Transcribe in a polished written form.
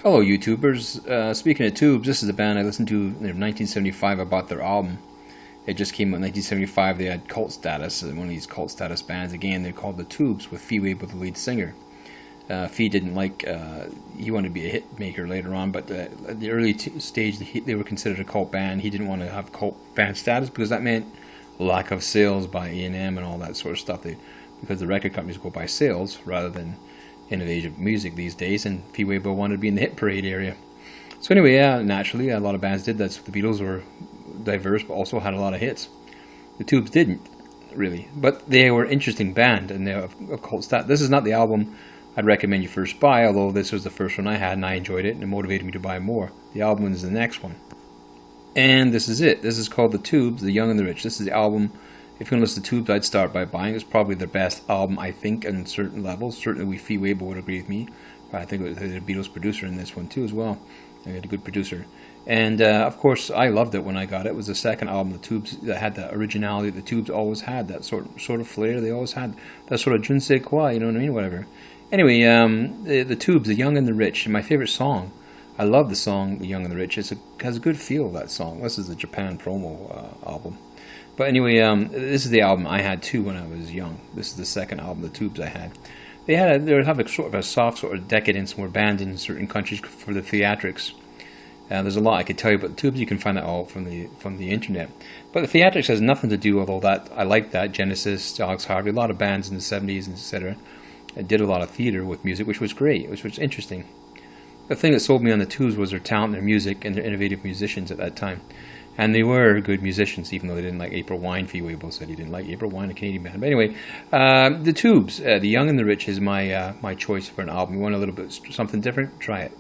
Hello, YouTubers. Speaking of Tubes, this is a band I listened to in 1975. I bought their album. It just came out in 1975. They had cult status, one of these cult status bands. Again, they're called the Tubes, with Fee Waybill, the lead singer. Fee didn't like, he wanted to be a hit maker later on, but at the early stage, they were considered a cult band. He didn't want to have cult band status because that meant lack of sales by A&M and all that sort of stuff. Because the record companies go by sales rather than innovative music these days, and Fee Waybill wanted to be in the hit parade area. So anyway, naturally, a lot of bands did that. So the Beatles were diverse, but also had a lot of hits. The Tubes didn't, really. But they were an interesting band, and they're of cult status. This is not the album I'd recommend you first buy, although this was the first one I had, and I enjoyed it, and it motivated me to buy more. The album is the next one. And this is it. This is called The Tubes, The Young and the Rich. This is the album. If you're going to listen to Tubes, I'd start by buying. It's probably their best album, I think, on certain levels. Certainly, Fee Waybill would agree with me. But I think it was the Beatles producer in this one, too, as well. They had a good producer. And, of course, I loved it when I got it. It was the second album, The Tubes, that had that originality the Tubes always had, that sort of flair. They always had that sort of je ne sais quoi, you know what I mean? Whatever. Anyway, the Tubes, The Young and the Rich, and my favorite song. I love the song, The Young and the Rich. It has a good feel, that song. This is the Japan promo album. But anyway, this is the album I had too when I was young. This is the second album, The Tubes, I had. They have a sort of a soft sort of decadence, and were banned in certain countries for the theatrics. There's a lot I could tell you about the Tubes. You can find that all from the internet. But the theatrics has nothing to do with all that. I like that. Genesis, Alex Harvey, a lot of bands in the 70s and etc. Did a lot of theater with music, which was great, which was interesting. The thing that sold me on the Tubes was their talent, their music, and their innovative musicians at that time. And they were good musicians, even though they didn't like April Wine. Fee Waybill said he didn't like April Wine, a Canadian band. But anyway, the Tubes, The Young and the Rich, is my choice for an album. You want a little bit something different? Try it.